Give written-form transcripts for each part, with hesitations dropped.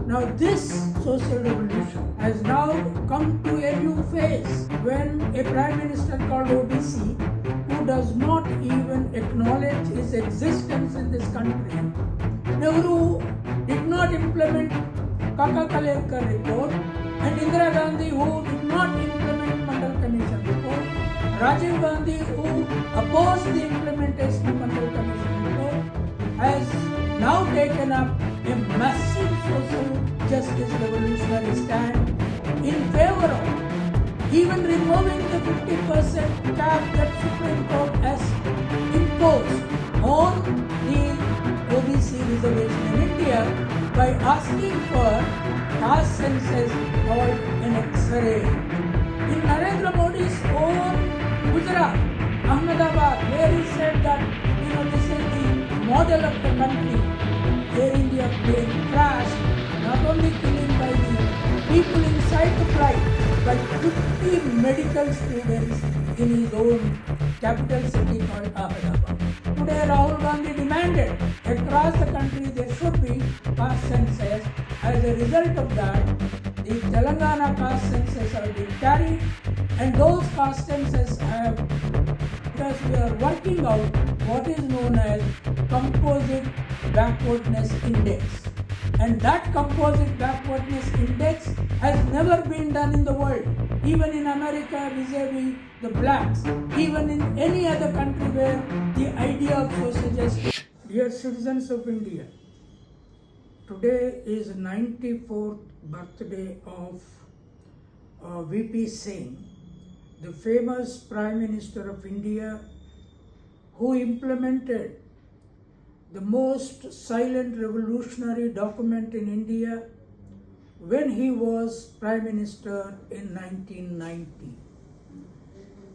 Now this social revolution has now come to a new phase when a Prime Minister called OBC, who does not even acknowledge his existence in this country, Nehru did not implement Kaka Kalekar report, and Indira Gandhi, who did not implement Mandal Commission report, Rajiv Gandhi, who opposed the implementation of Mandal Commission report, has now taken up a massive social justice revolutionary stand in favor of even removing the 50% cap that Supreme Court has imposed on the OBC reservation in India by asking for caste census called an X-ray. In Narendra Modi's own Gujarat, Ahmedabad, where he said that this is the model of the country, Air India plane crashed, not only killing by the people inside the flight, but 50 medical students in his own capital city called Ahmedabad. Today Rahul Gandhi demanded across the country there should be caste census. As a result of that, the Telangana caste census have been carried, and those caste census have, because we are working out what is known as composite backwardness index. And that composite backwardness index has never been done in the world, even in America vis-a-vis the blacks, even in any other country where the idea of social justice. Dear citizens of India, today is 94th birthday of VP Singh, the famous Prime Minister of India, who implemented the most silent revolutionary document in India when he was Prime Minister in 1990.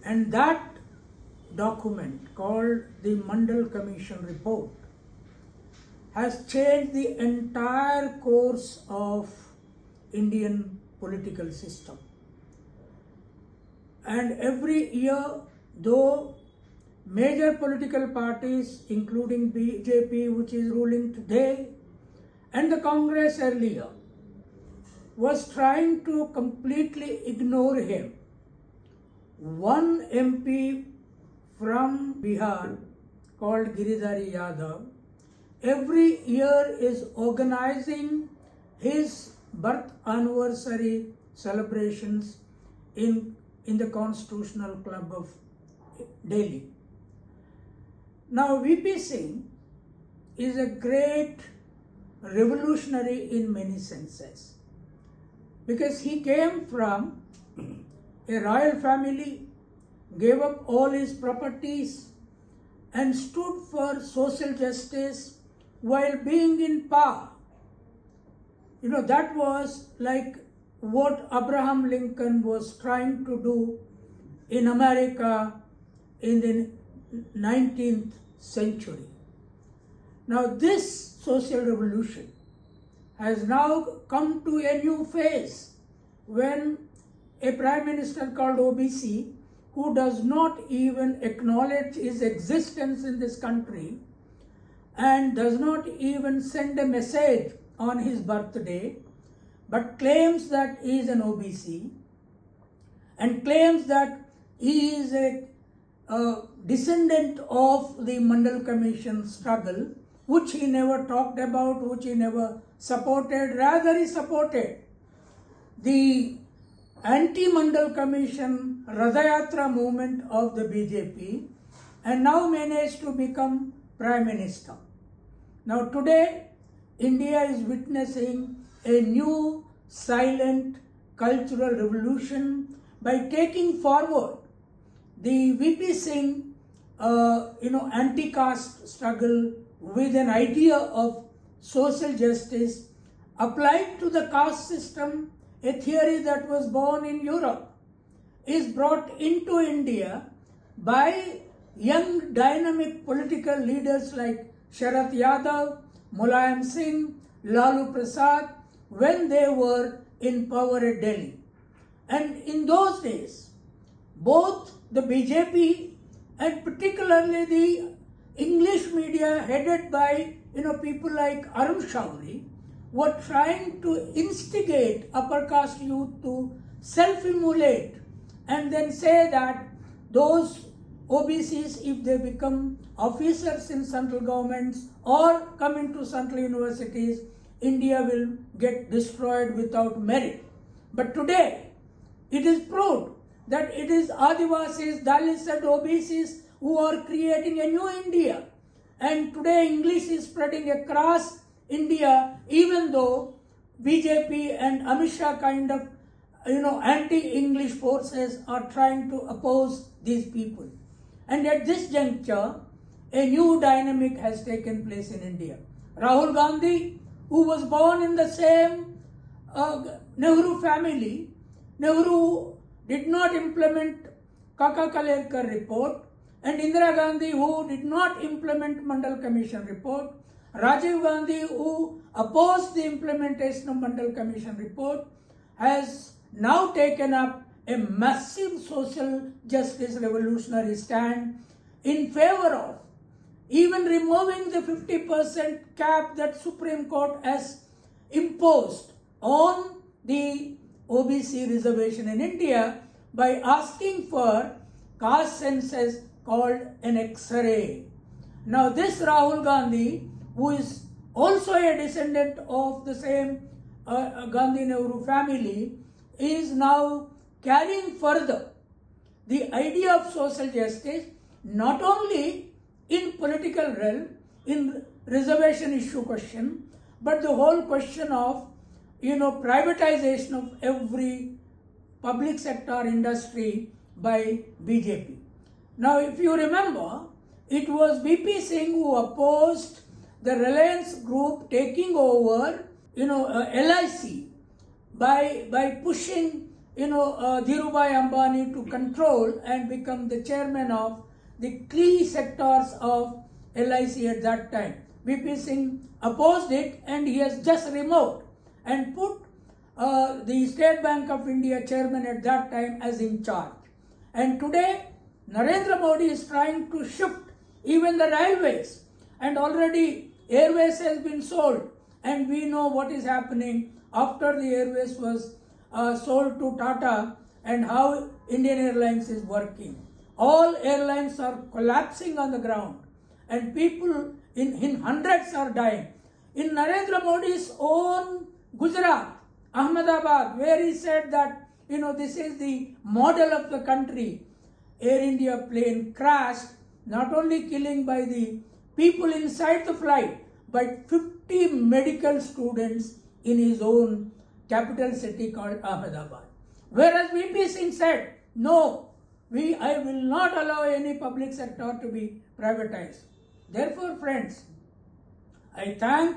And that document, called the Mandal Commission report, has changed the entire course of Indian political system. And every year, though major political parties, including BJP, which is ruling today, and the Congress earlier, was trying to completely ignore him, one MP from Bihar called Giridhari Yadav every year is organizing his birth anniversary celebrations in the Constitutional Club of Delhi. Now, VP Singh is a great revolutionary in many senses, because he came from a royal family, gave up all his properties, and stood for social justice while being in power. That was like what Abraham Lincoln was trying to do in America in the 19th century. Now this social revolution has now come to a new phase when a Prime Minister called OBC, who does not even acknowledge his existence in this country and does not even send a message on his birthday, but claims that he is an OBC and claims that he is a descendant of the Mandal Commission struggle, which he never talked about, which he never supported. Rather, he supported the anti-Mandal Commission Radhayatra movement of the BJP, and now managed to become Prime Minister. Now today, India is witnessing a new silent cultural revolution by taking forward the VP Singh anti-caste struggle with an idea of social justice applied to the caste system, a theory that was born in Europe, is brought into India by young dynamic political leaders like Sharath Yadav, Mulayam Singh, Lalu Prasad, when they were in power at Delhi. And in those days, both the BJP and particularly the English media headed by people like Arun Shouri were trying to instigate upper caste youth to self-immolate and then say that those OBCs, if they become officers in central governments or come into central universities, India will get destroyed without merit. But today, it is proved that it is Adivasis, Dalits and OBCs who are creating a new India. And today English is spreading across India, even though BJP and Amit Shah kind of anti-English forces are trying to oppose these people. And at this juncture, a new dynamic has taken place in India. Rahul Gandhi, who was born in the same Nehru family, Nehru did not implement Kaka Kalerkar report, and Indira Gandhi, who did not implement Mandal Commission report, Rajiv Gandhi, who opposed the implementation of Mandal Commission report, has now taken up a massive social justice revolutionary stand in favor of even removing the 50% cap that Supreme Court has imposed on the OBC reservation in India by asking for caste census called an X-ray. Now this Rahul Gandhi, who is also a descendant of the same Gandhi-Nehru family, is now carrying further the idea of social justice not only in political realm, in reservation issue question, but the whole question of privatization of every public sector industry by BJP. Now if you remember, it was BP Singh who opposed the Reliance Group taking over LIC by pushing Dhirubhai Ambani to control and become the chairman of the key sectors of LIC at that time. BP Singh opposed it, and he has just removed and put the State Bank of India chairman at that time as in charge. And today Narendra Modi is trying to shift even the railways, and already airways has been sold, and we know what is happening after the airways was sold to Tata and how Indian Airlines is working. All airlines are collapsing on the ground, and people in hundreds are dying. In Narendra Modi's own Gujarat, Ahmedabad, where he said that this is the model of the country, Air India plane crashed, not only killing by the people inside the flight, but 50 medical students in his own capital city called Ahmedabad. Whereas VP Singh said, no, I will not allow any public sector to be privatized. Therefore, friends, I thank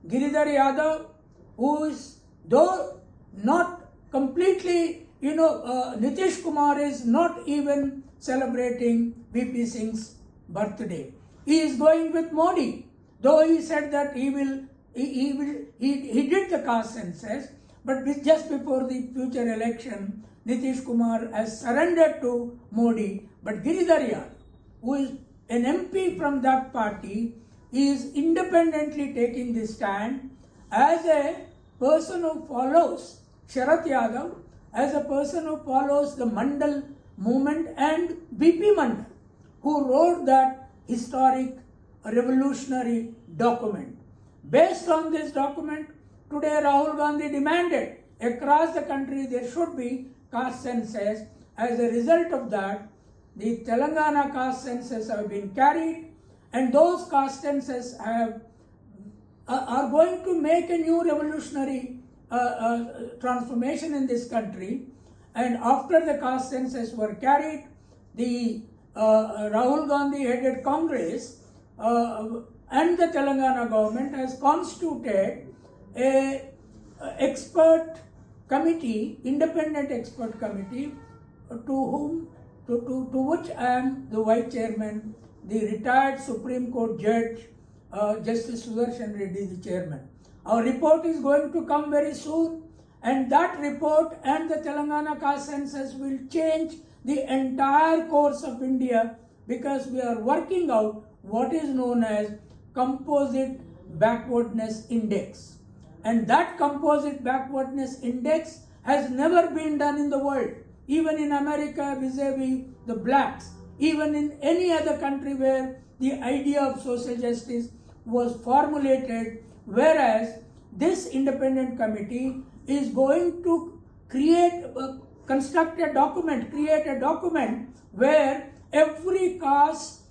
Giridhar Yadav, who is, though not completely, Nitish Kumar is not even celebrating VP Singh's birthday. He is going with Modi, though he said that he did the caste census, but just before the future election, Nitish Kumar has surrendered to Modi. But Giridhar Yadav, who is an MP from that party, is independently taking this stand as a person who follows Sharath Yadav, as a person who follows the Mandal movement, and BP Mandal, who wrote that historic revolutionary document. Based on this document, today Rahul Gandhi demanded across the country there should be caste census. As a result of that, the Telangana caste census have been carried, and those caste census are going to make a new revolutionary transformation in this country. And after the caste census were carried, the Rahul Gandhi headed Congress and the Telangana government has constituted a expert committee, independent expert committee, to which I am the vice chairman, the retired Supreme Court judge, Justice Sudarshan Reddy, the chairman. Our report is going to come very soon, and that report and the Telangana caste census will change the entire course of India, because we are working out what is known as composite backwardness index. And that composite backwardness index has never been done in the world, even in America vis-a-vis the blacks, even in any other country where the idea of social justice was formulated, whereas this independent committee is going to create a document where every caste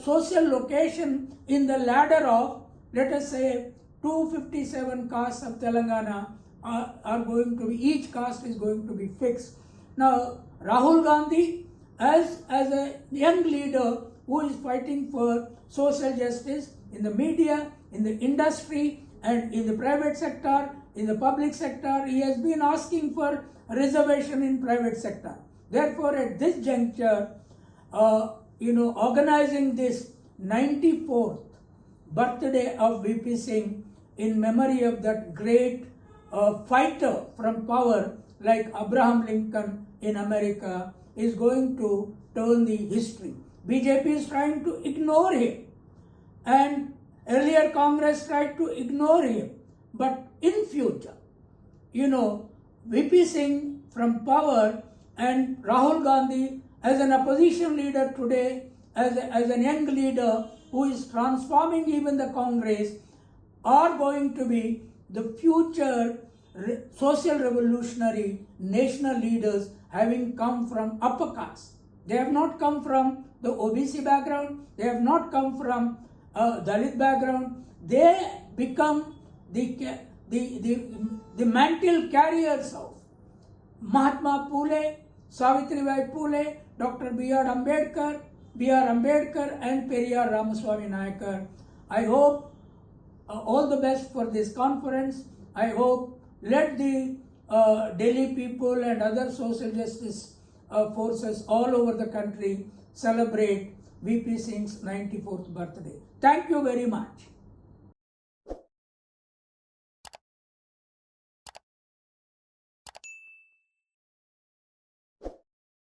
social location in the ladder of, let us say, 257 castes of Telangana are going to be, each caste is going to be fixed. Now, Rahul Gandhi, as a young leader who is fighting for social justice in the media, in the industry, and in the private sector, in the public sector, he has been asking for reservation in private sector. Therefore, at this juncture, organizing this 94th birthday of VP Singh in memory of that great fighter from power like Abraham Lincoln in America is going to turn the history. BJP is trying to ignore him, and earlier Congress tried to ignore him. But in future, VP Singh from power and Rahul Gandhi as an opposition leader today, as a young leader who is transforming even the Congress, are going to be the future social revolutionary national leaders, having come from upper caste. They have not come from the OBC background, they have not come from Dalit background. They become the mantle carriers of Mahatma Phule, Savitribai Phule, Dr. B.R. Ambedkar, and Periyar Ramaswamy Nayakar. I hope all the best for this conference. I hope let the Delhi people and other social justice forces all over the country celebrate VP Singh's 94th birthday. Thank you very much.